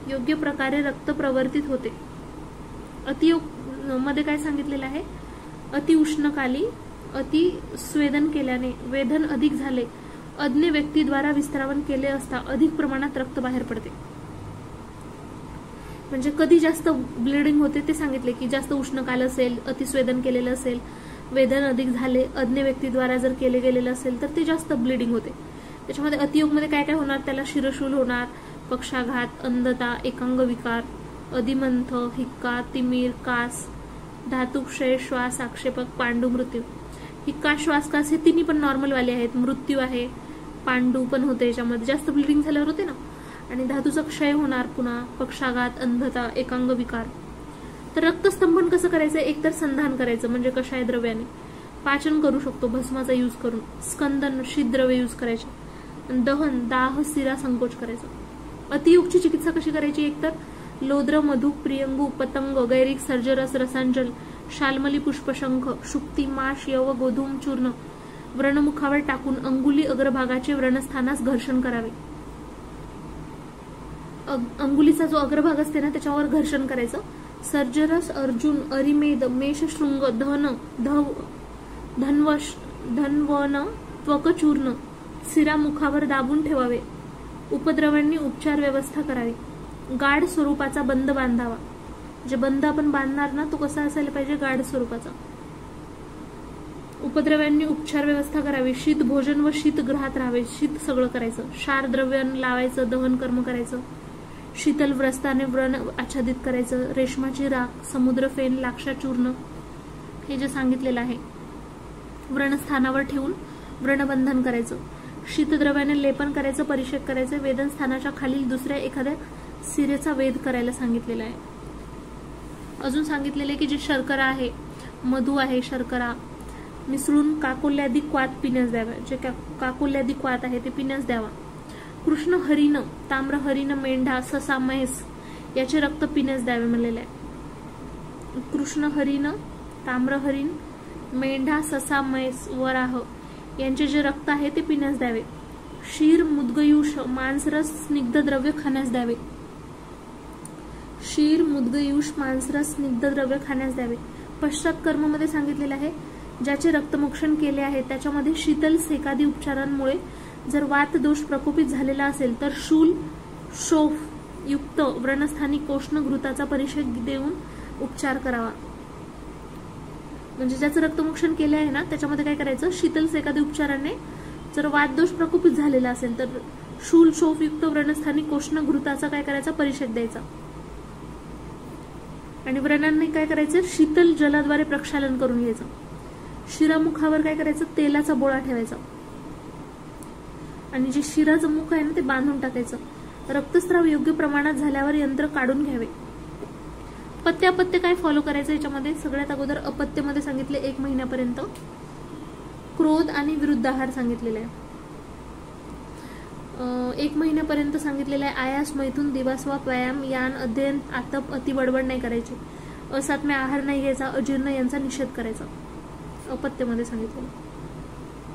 योग्य प्रकारे रक्त प्रवर्तित होते. अतियोग मध्ये काय सांगितलेलं आहे, अति उष्णकाली अति स्वेदन केल्याने वेधन अधिक झाले, अज्ञ व्यक्तीद्वारा विस्तारवन केले असता अधिक प्रमाणात रक्त बाहेर पडते. म्हणजे कधी जास्त ब्लिडिंग होते ते सांगितले की जास्त उष्णकाल असेल, अतिस्वेदन केलेलं असेल वेदन अधिक झाले, अज्ञ व्यक्तीद्वारा जर केले गेलेलं असेल तर ते जास्त ब्लिडिंग होते. त्याच्यामध्ये अतियोगमध्ये काय काय होणार, त्याला शिरशूल होणार, पक्षाघात, अंधता, एकांग विकार, अधिमंथ, हिक्का, तिमीर, कास, धातुक्षय, श्वास आक्षेपक, पांडू, मृत्यू. हिक्का, श्वास, कास हे तिन्ही पण नॉर्मल वाले आहेत. मृत्यू आहे, पांडू पण होते, याच्यामध्ये जास्त ब्लिडिंग झाल्यावर होते ना. आणि धातूचा क्षय होणार, पुन्हा पक्षाघात, अंधता, एकांग विकार. तर रक्तस्तंभन कसं करायचं, एकतर संधान करायचं म्हणजे कषाय द्रव्याने, पाचन करू शकतो भस्माचा यूज करून, स्कंदन शीतद्रव्य यूज करायचे, दहन, दाह, सिरा संकोच करायचं. अतियुगची चिकित्सा कशी करायची, एकतर लोद्र, मधु, प्रियंगू, पतंग, गैरिक, सर्जरस, रसांजल, शाल्मली, पुष्पशंख, शुक्ती, माश, यव, गोधूम चूर्ण व्रणमुखावर टाकून अंगुली अग्रभागाचे व्रणस्थानास घर्षण करावे. अंगुलीचा जो अग्रभाग असते ना त्याच्यावर घर्षण करायचं. सर्जरस, अर्जुन, अरिमेद, मेषशृंग, धन्वन, त्वकचूर्ण सिरा मुखावर दाबून ठेवावे. उपद्रवांनी उपचार व्यवस्था करावी. गाढ स्वरूपाचा बंद बांधावा. जे बंद आपण बांधणार ना तो कसा असायला पाहिजे, गाढ स्वरूपाचा. उपद्रव्यांनी उपचार व्यवस्था करावी. शीत भोजन व शीत ग्रहात राहावे. शीत सगळं करायचं. क्षार द्रव्य लावायचं, दहन कर्म करायचं. शीतल व्रस्ताने व्रण आच्छादित करायचं. रेशमाची राख, समुद्र फेन, लाक्षा चूर्ण हे जे सांगितलेलं आहे. व्रणस्थानावर ठेवून व्रणबंधन करायचं. शीतद्रव्याने लेपन करायचं, परिषेक करायचं. वेदन स्थानाच्या खालील दुसऱ्या एखाद्या सिरेचा वेध करायला सांगितलेला आहे. अजून सांगितलेले की जी शर्करा आहे, मधु आहे, शर्करा मिसळून काकोल्यादी क्वात पिण्यास द्यावा. जे काकोल्यादी क्वात आहे ते पिण्यास द्यावा. कृष्ण हरिण, ताम्र हरिण, मेंढा, ससा, म्हैस याचे रक्त पिण्यास द्यावे म्हणलेले आहे. कृष्ण हरिण, ताम्र हरिण, मेंढा, ससा, म्हैस, वराह यांचे जे रक्त आहे ते पिण्यास द्यावे. क्षीर, मुद्गयूष, मांसरस, स्निग्ध द्रव्य खाण्यास द्यावे. क्षीर, मुद्गयूष, मांसरस, स्निग्ध द्रव्य खाण्यास द्यावे. पश्चात कर्म मध्ये सांगितलेले आहे ज्याचे रक्तमोक्षण केले आहे त्याच्यामध्ये शीतल सेकादी उपचारांमुळे जर वात दोष प्रकोपित झालेला असेल तर शूल, शोफ युक्त व्रणस्थानी कोष्ण घृताचा परिषेक देऊन उपचार करावा. म्हणजे ज्याचं रक्तमोक्षण केले आहे ना त्याच्यामध्ये काय करायचं, शीतल सेकादी उपचाराने जर वात दोष प्रकोपित झालेला असेल तर शूल, शोफ युक्त व्रणस्थानी कोष्ण घृताचा काय करायचा, परिषेक द्यायचा. आणि व्रणांनी काय करायचं, शीतल जलाद्वारे प्रक्षालन करून घ्यायचं. शिरामुखावर काय करायचं, तेलाचा बोळा ठेवायचा आणि जे शिराचं मुख आहे ना ते बांधून टाकायचं. रक्तस्राव योग्य प्रमाणात झाल्यावर यंत्र काढून घ्यावे. पथ्य अपत्य काय फॉलो करायचं याच्यामध्ये, सगळ्यात अगोदर अपत्यमध्ये सांगितले 1 महिन्यापर्यंत क्रोध आणि विरुद्ध आहार सांगितलेला आहे. 1 महिन्यापर्यंत सांगितलेला आहे आयास, मैथून, दिवास्वा, व्यायाम, यान, अध्ययन, आतप, अतिबडबड नाही करायची. असात्म्य आहार नाही घ्यायचा, अजीर्ण यांचा निषेध करायचा. अपत्यमध्ये सांगितलेलं.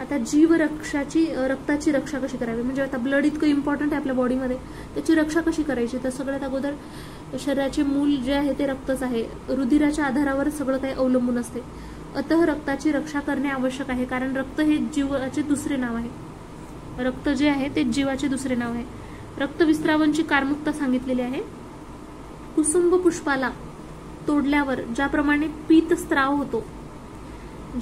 आता जीव रक्ताची रक्षा कशी करावी, म्हणजे आता ब्लड इतकं इम्पॉर्टंट आहे आपल्या बॉडीमध्ये, त्याची रक्षा कशी करायची. तर सगळ्यात अगोदर शरीराचे मूल जे आहे ते रक्तच आहे. रुधिराच्या आधारावर सगळं काही अवलंबून असते. अतः रक्ताची रक्षा करणे आवश्यक आहे, कारण रक्त हे जीवाचे दुसरे नाव आहे. रक्त जे आहे ते जीवाचे दुसरे नाव आहे. रक्तविस्रावांची कारमुकता सांगितलेली आहे. कुसुंब पुष्पाला तोडल्यावर ज्याप्रमाणे पीतस्त्राव होतो,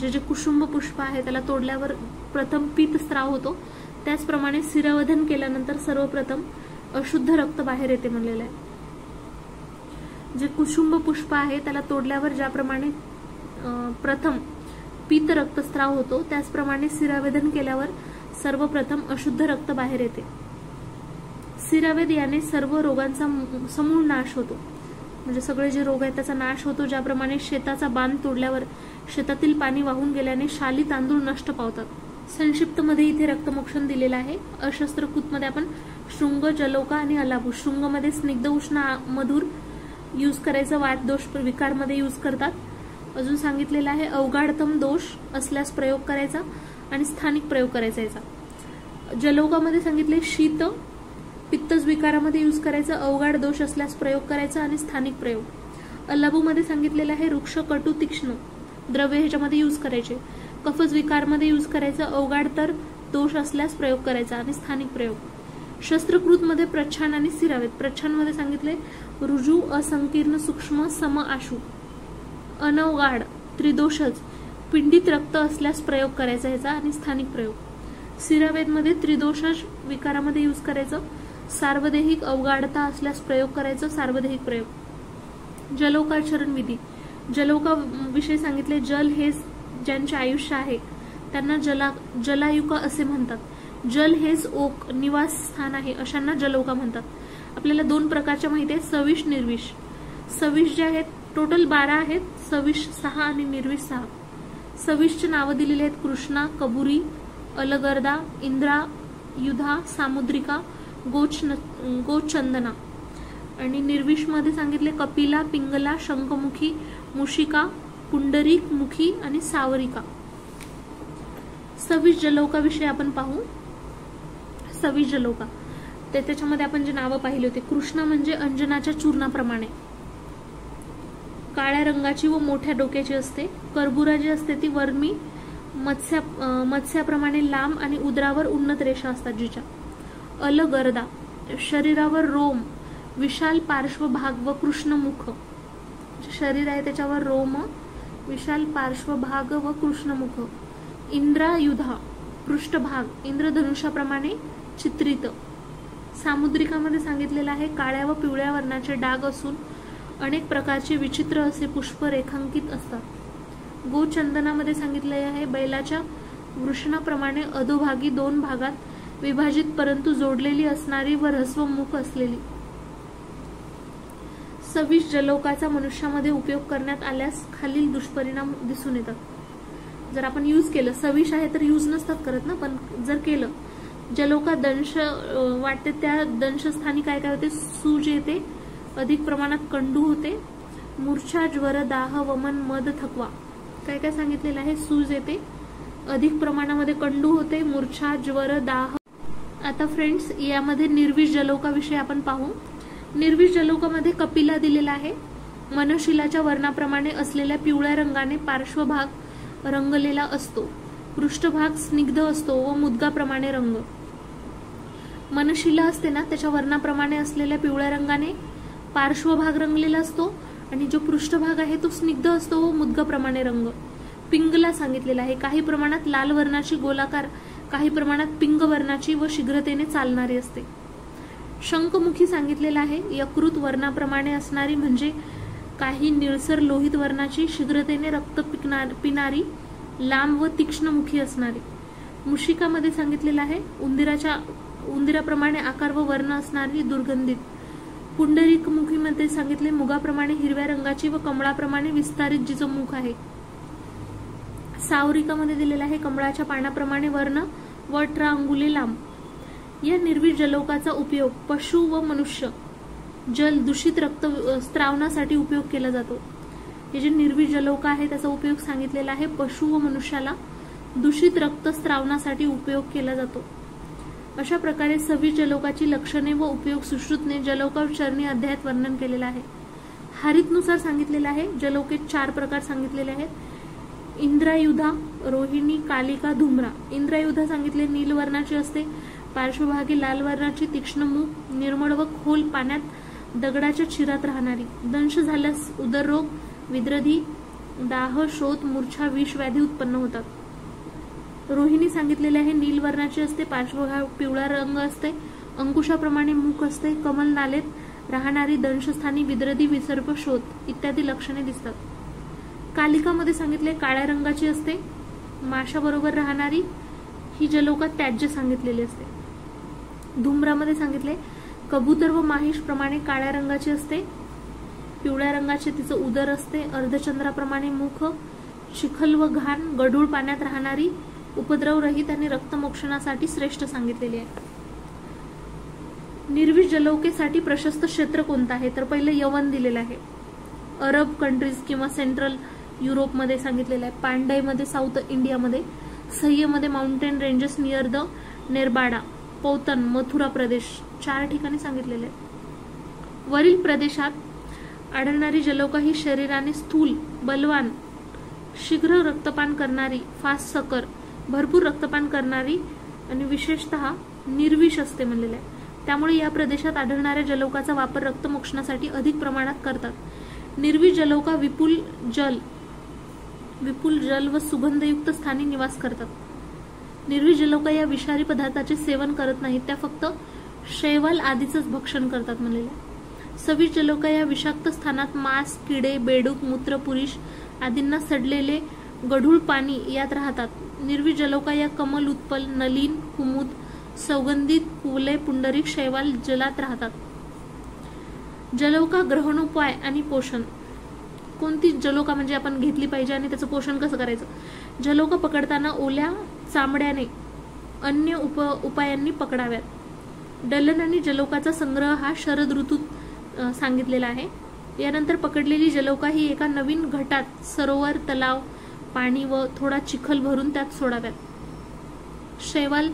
जे कुसुंब पुष्प आहे त्याला तोडल्यावर प्रथम पीतस्त्राव होतो, त्याचप्रमाणे शिरवधन केल्यानंतर सर्वप्रथम अशुद्ध रक्त बाहेर येते म्हणलेलं आहे. जे कुसुंब पुष्प आहे त्याला तोडल्यावर ज्याप्रमाणे प्रथम पीत रक्तस्त्राव होतो त्याचप्रमाणे शिरावेदन केल्यावर सर्वप्रथम अशुद्ध रक्त बाहेर येते. शिरावेद याने सर्व रोगांचा समूळ नाश होतो, म्हणजे सगळे जे रोग आहेत त्याचा नाश होतो. ज्याप्रमाणे शेताचा बांध तोडल्यावर शेतातील पाणी वाहून गेल्याने शाली तांदूळ नष्ट पावतात. संक्षिप्त मध्ये इथे रक्तमोक्षण दिलेलं आहे. अशस्त्रकृत मध्ये आपण शृंग, जलौका आणि अलाबू. शृंग मध्ये स्निग्ध उष्ण मधुर यूज करायचं, वात दोष विकार मध्ये यूज करतात. अजून सांगितलेलं आहे अवगाढतम दोष असल्यास प्रयोग करायचा आणि स्थानिक प्रयोग करायचा याचा. जलौकामध्ये सांगितले शीत पित्तज विकारामध्ये यूज करायचं, अवगाढ दोष असल्यास प्रयोग करायचा आणि स्थानिक प्रयोग. अलाबू मध्ये सांगितलेलं आहे वृक्ष, कटू, तीक्ष्ण द्रव्य ह्याच्यामध्ये यूज करायचे. कफज विकारमध्ये यूज करायचं, अवगाढ तर दोष असल्यास प्रयोग करायचा आणि स्थानिक प्रयोग. शस्त्रकृत मध्ये प्रच्छान आणि शिरावेद. प्रच्छान मध्ये सांगितले रुजू, असंकीर्ण, सूक्ष्म, सम, आशु. अनवगाढ त्रिदोषज पिंडीत रक्त असल्यास प्रयोग करायचा ह्याचा आणि स्थानिक प्रयोग. सिरावेदमध्ये त्रिदोष विकारामध्ये यूज करायचं. सार्वदेहिक अवगाढता असल्यास प्रयोग करायचं, सार्वदेहिक प्रयोग. जलौकाचरण विधी, जलौका विषयी सांगितले. जल हे ज्यांचे आयुष्य आहे त्यांना जलायुका असे म्हणतात. जल हेच ओक निवास स्थान आहे अशांना जलौका म्हणतात. आपल्याला 2 प्रकारच्या माहिती आहेत, सविश निर्विश. सविश जे आहेत टोटल 12 आहेत, सविश 6 आणि निर्विश 6. सविशचे नावं दिलेली आहेत कृष्णा, कबुरी, अलगर्दा, इंद्रा, युधा, सामुद्रिका, गोचंदना. आणि निर्विश मध्ये सांगितले कपिला, पिंगला, शंखमुखी, मुशिका, पुंडरीक मुखी आणि सावरिका. सविश जलौका विषयी आपण पाहू. सविश जलौका त्याच्यामध्ये आपण जे नावं पाहिले होते, कृष्णा म्हणजे अंजनाच्या चूर्णाप्रमाणे काळ्या रंगाची व मोठ्या डोक्याची असते. कर्बुरा जी असते ती वर्मी मत्स्याप्रमाणे लांब आणि उदरावर उन्नत रेषा असतात जिच्या. अलगर्दा शरीरावर रोम, विशाल पार्श्वभाग व कृष्णमुख. शरीर आहे त्याच्यावर रोम, विशाल पार्श्वभाग व कृष्णमुख. इंद्रायुधा पृष्ठभाग इंद्रधनुष्याप्रमाणे चित्रित. सामुद्रिकामध्ये सांगितलेलं आहे काळ्या व पिवळ्या वर्णाचे डाग असून अनेक प्रकारचे विचित्र असे पुष्प रेखांकित असतात. गोचंदनामध्ये सांगितले आहे बैलाच्या वृषणाप्रमाणे अधोभागी 2 भागात विभाजित परंतु जोडलेली असणारी व ऱ्हस्व मुख असलेली. सविश जलौकाचा मनुष्यामध्ये उपयोग करण्यात आल्यास खालील दुष्परिणाम दिसून येतात. जर आपण यूज केलं, सविश आहे तर यूज नसतात करत ना, पण जर केलं, जलौका दंश वाटते त्या दंशस्थानी काय काय होते, सूज येते, अधिक प्रमाणात कंडू होते, मूर्छा, ज्वर, दाह, वमन, मद, थकवा. काय काय सांगितलेलं आहे, सूज येते, अधिक प्रमाणामध्ये कंडू होते, मूर्छा, ज्वर, दाह. आता फ्रेंड्स यामध्ये निर्विष जलौका विषयी आपण पाहू. निर्विष जलौकामध्ये कपिला दिलेला आहे. मनशिलाच्या वर्णाप्रमाणे असलेल्या पिवळ्या रंगाने पार्श्वभाग रंगलेला असतो. पृष्ठभाग स्निग्ध असतो व मुदगाप्रमाणे रंग. मनशिला असते ना त्याच्या वर्णाप्रमाणे असलेल्या पिवळ्या रंगाने पार्श्वभाग रंगलेला असतो आणि जो पृष्ठभाग आहे तो स्निग्ध असतो व मुदगाप्रमाणे रंग. पिंगला सांगितलेला आहे काही प्रमाणात लाल वर्णाची गोलाकार, काही प्रमाणात पिंग वर्णाची व शीघ्रतेने चालणारी असते. शंखमुखी सांगितलेला आहे यकृत वर्णाप्रमाणे असणारी म्हणजे काही निळसर लोहित वर्णाची, शीघ्रतेने रक्त पिणारी, लांब व तीक्ष्ण मुखी असणारी. मुशिकामध्ये सांगितलेलं आहे उंदीराप्रमाणे आकार व वर्ण असणारी, दुर्गंधित. पुंडरीक मुखीमध्ये सांगितले मुगाप्रमाणे हिरव्या रंगाची व कमळाप्रमाणे विस्तारित जिचं मुख आहे. सावरिकामध्ये दिलेला आहे कमळाच्या पानाप्रमाणे वर्ण व 18 अंगुले लांब. या निर्विष जलौकाचा उपयोग पशु व मनुष्य जल दूषित रक्त स्त्रावनासाठी उपयोग केला जातो. हे जे निर्विष जलौका आहे त्याचा उपयोग सांगितलेला आहे पशु व मनुष्याला दूषित रक्त स्त्रावनासाठी उपयोग केला जातो. अशा प्रकारे सविश जलौकाची लक्षणे व उपयोग सुश्रुतने जलौकाचरणी अध्यायात वर्णन केलेलं आहे. हारितनुसार सांगितलेलं आहे. जलौके 4 प्रकार सांगितलेले आहेत. इंद्रायुधा, रोहिणी, कालिका, धुम्रा. इंद्रायुधा सांगितले नील वर्णाची असते, पार्श्वभागी लाल वर्णाची, तीक्ष्ण मुख, निर्मळ व खोल पाण्यात दगडाच्या चिरात राहणारी. दंश झाल्यास उदररोग, विद्रधी, दाह, शोथ, मूर्छा, विष व्याधी उत्पन्न होतात. रोहिणी सांगितलेले आहे नील वर्णाची असते, पार्श्वभाग पिवळा रंग असते, अंकुशाप्रमाणे मुख असते, कमल नालेत राहणारी, दंशस्थानी विद्रधी, विसर्प, शोथ इत्यादी लक्षणे दिसतात. कालिकामध्ये सांगितले काळ्या रंगाची असते, माशाबरोबर राहणारी, ही जलौका त्याज्य सांगितलेली असते. धुम्रामध्ये सांगितले कबूतर व माहिष प्रमाणे काळ्या रंगाची असते, पिवळ्या रंगाचे तिचं उदर असते, अर्धचंद्राप्रमाणे मुख, चिखल व घाण, गढूळ पाण्यात राहणारी, उपद्रव रहित आणि रक्तमोक्षणासाठी श्रेष्ठ सांगितलेली आहे. निर्विष जलौकेसाठी प्रशस्त क्षेत्र कोणतं आहे तर पहिलं यवन दिलेलं आहे. अरब कंट्रीज किंवा सेंट्रल युरोपमध्ये सांगितलेलं आहे. पांडाईमध्ये साऊथ इंडियामध्ये, सह्यमध्ये mountain ranges near the Narbada, पौतन, मथुरा प्रदेश 4 ठिकाणी सांगितलेले आहे. वरील प्रदेशात आढळणारी जलौका ही शरीराने स्थूल, बलवान, शीघ्र रक्तपान करणारी, फास्ट सकर, भरपूर रक्तपान करणारी आणि विशेषतः निर्विष असते म्हणलेले आहे. त्यामुळे या प्रदेशात आढळणाऱ्या जलौकाचा वापर रक्तमोक्षणासाठी अधिक प्रमाणात करतात. निर्विष जलौका विपुल जल विपुल जल व सुगंधयुक्त स्थानी निवास करतात. निर्वी जलौका या विषारी पदार्थाचे सेवन करत नाहीत, त्या फक्त शैवाल आदीचंच भक्षण करतात म्हणलेलं आहे. सविष जलौका या विषाक्त स्थानात मांस, किडे, बेडूक, मूत्र, पुरुष आदींना सडलेले गढूळ पाणी यात राहतात. निर्वी जलौका या कमल, उत्पल, नलीन, कुमुद, सौगंधित, कुवलय, पुंडरीक शैवाल जलात राहतात. जलौका ग्रहणोपाय आणि पोषण. कोणती जलौका म्हणजे आपण घेतली पाहिजे आणि त्याचं पोषण कसं करायचं? जलौका पकडताना ओल्या चामड्याने अन्य उपायांनी पकडाव्यात. डलन आणि जलौकाचा संग्रह हा शरद ऋतूत सांगितलेला आहे. यानंतर पकडलेली जलौका ही एका नवीन घटात सरोवर, तलाव, पाणी व थोडा चिखल भरून त्यात सोडाव्यात. शैवाल,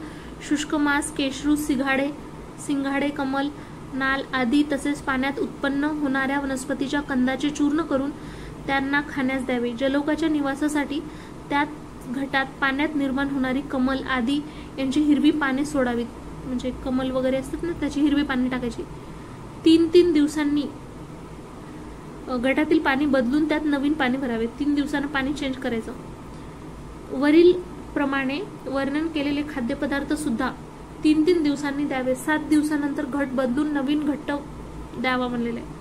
शुष्क मांस, केशरू, सिंघाडे, कमल, नाल आदी तसेच पाण्यात उत्पन्न होणाऱ्या वनस्पतीच्या कंदाचे चूर्ण करून त्यांना खाण्यास द्यावे. जलौकाच्या निवासासाठी त्यात घटात पाण्यात निर्माण होणारी कमल आदी यांची हिरवी पाने सोडावीत. म्हणजे कमल वगैरे असतात ना, त्याची हिरवी पाने टाकायची. 3 दिवसांनी घटातील पाणी बदलून त्यात नवीन पाणी भरावे. 3 दिवसांना पाणी चेंज करायचं. वरील प्रमाणे वर्णन केलेले खाद्यपदार्थ सुद्धा 3 दिवसांनी द्यावे. 7 दिवसानंतर घट बदलून नवीन घट्ट द्यावा म्हणलेले आहे.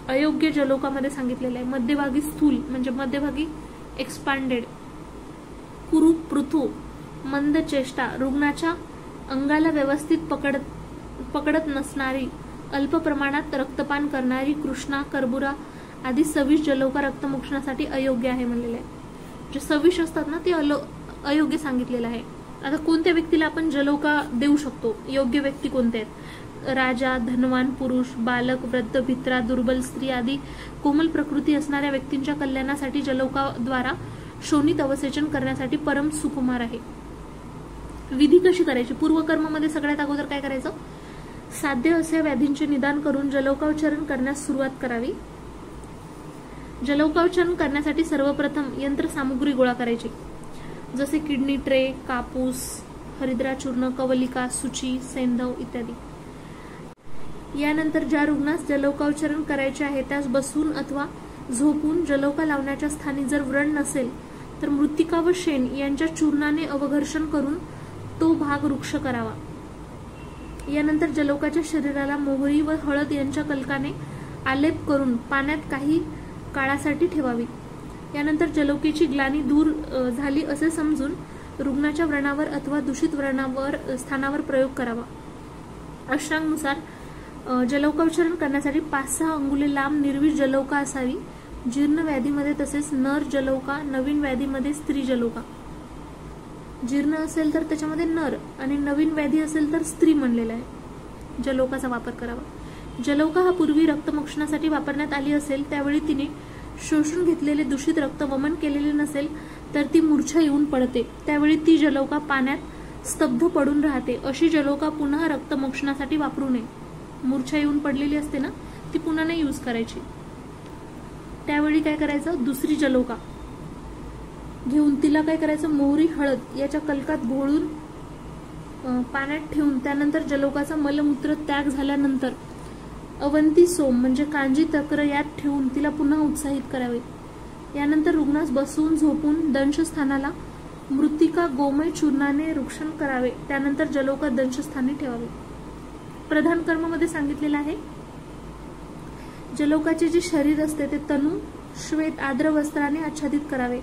अयोग्य जलौकामध्ये सांगितलेलं आहे. मध्यभागी स्थूल म्हणजे मध्यभागी एक्सपांडेड, कुरूप, पृथू, मंद चेष्टा, रुग्णाच्या अंगाला व्यवस्थित पकडत नसणारी, अल्प प्रमाणात रक्तपान करणारी, कृष्णा, कर्बुरा आदी सविष जलौका रक्तमोक्षणासाठी अयोग्य आहे म्हणलेले आहे. जे सविष असतात ना ते अयोग्य सांगितलेलं आहे. आता कोणत्या व्यक्तीला आपण जलौका देऊ शकतो? योग्य व्यक्ती कोणते आहेत? राजा, धनवान पुरुष, बालक, वृद्ध, भित्रा, दुर्बल स्त्री आदी कोमल प्रकृती असणाऱ्या व्यक्तींच्या कल्याणासाठी जलौकाद्वारा शोणित अवसेचन करण्यासाठी परम सुकुमार आहे. विधी कशी करायची? पूर्वकर्मामध्ये सगळ्यात अगोदर काय करायचं? साध्य अशा व्याधींचे निदान करून जलौकाउच्चारण करण्यास सुरुवात करावी. जलौकाउच्चारण करण्यासाठी सर्वप्रथम यंत्रसामुग्री गोळा करायची, जसे किडनी ट्रे, कापूस, हरिद्रा चूर्ण, कवलिका, सुची, सैंधव इत्यादी. यानंतर ज्या रुग्णास जलौकाउच्चारण करायचे आहे त्यास बसून अथवा झोपून जलौका लावण्याच्या स्थानी जर व्रण नसेल तर मृत्तिका व शेण यांच्या चूर्णाने अवघर्षण करून तो भाग वृक्ष करावा. यानंतर जलौकाच्या शरीराला मोहरी व हळद यांच्या कलकाने आलेप करून पाण्यात काही काळासाठी ठेवावी. यानंतर जलौकेची ग्लानी दूर झाली असे समजून रुग्णाच्या व्रणावर अथवा दूषित स्थानावर प्रयोग करावा. अष्टांगानुसार जलौकाउच्चारण करण्यासाठी 5-6 अंगुले लांब निर्विष जलौका असावी. जीर्ण व्याधीमध्ये तसेच नर जलौका, नवीन व्याधीमध्ये स्त्री जलौका. जीर्ण असेल तर त्याच्यामध्ये नर आणि नवीन व्याधी असेल तर स्त्री म्हणलेला आहे. जलौकाचा वापर करावा. जलौका हा पूर्वी रक्तमोक्षणासाठी वापरण्यात आली असेल त्यावेळी तिने शोषून घेतलेले दूषित रक्त वमन केलेले नसेल तर ती मूर्छा येऊन पडते. त्यावेळी ती जलौका पाण्यात स्तब्ध पडून राहते. अशी जलौका पुन्हा रक्तमोक्षणासाठी वापरू नये. मूर्छा येऊन पडलेली असते ना, ती पुन्हा नाही यूज करायची. त्यावेळी काय करायचं? दुसरी जलौका घेऊन तिला काय करायचं? मोहरी, हळद याच्या कलकात घोळून पाण्यात ठेवून त्यानंतर जलौकाचा मलमूत्र त्याग झाल्यानंतर अवंती सोम म्हणजे कांजी तक्र यात ठेवून तिला पुन्हा उत्साहित करावे. यानंतर रुग्णास बसून झोपून दंशस्थानाला मृत्तिका गोमय चूर्णाने रुक्षण करावे. त्यानंतर जलौका दंशस्थानी ठेवावे. प्रधान कर्मामध्ये सांगितलेलं आहे जलौकाचे जे शरीर असते ते तनू श्वेत आर्द्र वस्त्राने आच्छादित करावे.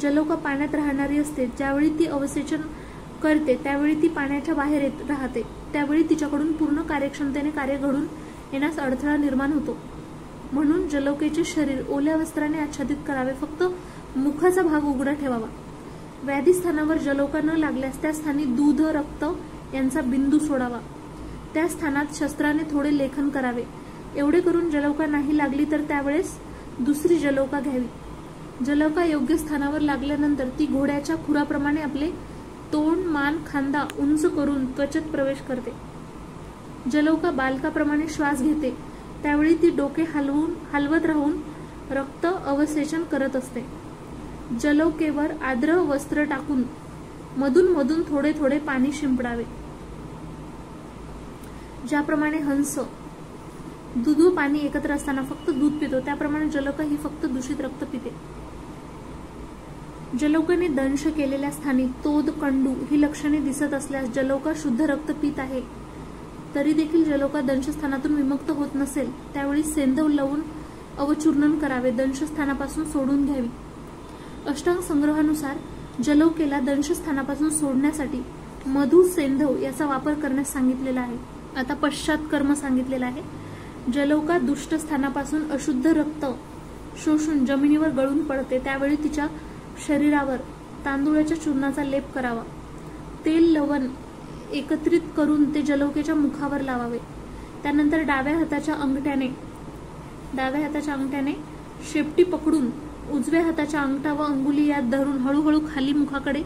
जलौका पाण्यात राहणारी असते. ज्यावेळी ती अवसेचन करते त्यावेळी ती पाण्याच्या बाहेर राहते. त्यावेळी तिच्याकडून पूर्ण कार्यक्षमतेने कार्य घडून येण्यास अडथळा निर्माण होतो. म्हणून जलौकेचे शरीर ओल्या वस्त्राने आच्छादित करावे. फक्त मुखाचा भाग उघडा ठेवावा. व्याधी स्थानावर जलौका न लागल्यास त्या स्थानी दूध, रक्त यांचा बिंदू सोडावा. त्या स्थानात शस्त्राने थोडे लेखन करावे. एवढे करून जलौका नाही लागली तर त्यावेळेस दुसरी जलौका घ्यावी. जलौका योग्य स्थानावर लागल्यानंतर ती घोड्याच्या खुराप्रमाणे आपले तोंड, मान, खांदा उंच करून त्वचेत प्रवेश करते. जलौका बालकाप्रमाणे श्वास घेते. त्यावेळी ती डोके हलवत राहून रक्त अवसेचन करत असते. जलौकेवर आर्द्र वस्त्र टाकून मधून मधून थोडे थोडे पाणी शिंपडावे. ज्याप्रमाणे हंस दूध व पाणी एकत्र असताना फक्त दूध पितो त्याप्रमाणे जलौका ही फक्त दूषित रक्त पिते. जलौकाने दंश केलेल्या स्थानी तोद, कंडू ही लक्षणे दिसत असल्यास जलौका शुद्ध रक्त पीत आहे, तरी देखील जलौका दंशस्थानातून विमुक्त होत नसेल त्यावेळी सेंधव लावून अवचूर्णन करावे, दंशस्थानापासून सोडून घ्यावी. अष्टांग संग्रहानुसार जलौकेला दंशस्थानापासून सोडण्यासाठी मधु, सेंधव याचा वापर करण्यास सांगितलेला आहे. आता पश्चात कर्म सांगितलेलं आहे. जलौका दुष्ट स्थानापासून अशुद्ध रक्त शोषून जमिनीवर गळून पडते, त्यावेळी तिच्या शरीरावर तांदूळाच्या चूर्णाचा लेप करावा. तेल, लवण एकत्रित करून ते जलौकेच्या मुखावर लावावे. त्यानंतर डाव्या हाताच्या अंगठ्याने शेपटी पकडून उजव्या हाताच्या अंगठा व अंगुली यात धरून हळूहळू खाली मुखाकडे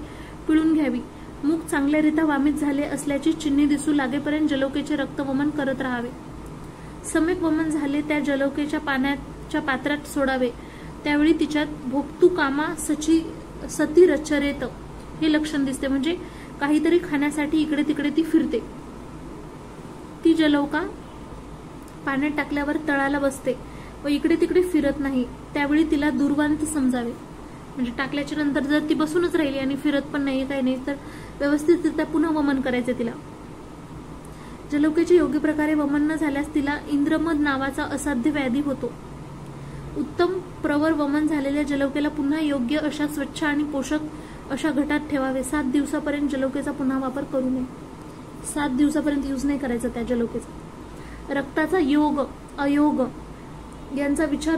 पिळून घ्यावी. मुख चांगल्यारीत्या वामित झाले असल्याची चिन्हे दिसू लागेपर्यंत जलौकेचे रक्तवमन करत राहावे. सम्यक वमन झाले त्या जलौकेच्या पाण्याच्या पात्रात सोडावे. त्यावेळी तिच्यात भोक्तू कामा सती रचरेत हे लक्षण दिसते, म्हणजे काहीतरी खाण्यासाठी इकडे तिकडे ती फिरते. ती जलौका पाण्यात टाकल्यावर तळाला बसते व इकडे तिकडे फिरत नाही, त्यावेळी तिला दुर्वांत समजावे. म्हणजे टाकल्याच्या नंतर जर ती बसूनच राहिली आणि फिरत पण नाही काही नाही तर व्यवस्थितरित्या पुन्हा वमन करायचे तिला. जलौकेचे योग्य प्रकारे वमन न झाल्यास तिला इंद्रमद नावाचा असाध्य व्याधी होतो. उत्तम प्रवर वमन झालेल्या जलौकेला पुन्हा योग्य अशा स्वच्छ आणि पोषक अशा घटात ठेवावे. 7 दिवसापर्यंत जलौकेचा पुन्हा वापर करू नये. 7 दिवसापर्यंत यूज नाही करायचा त्या जलौकेचा. रक्ताचा योग अयोग यांचा विचार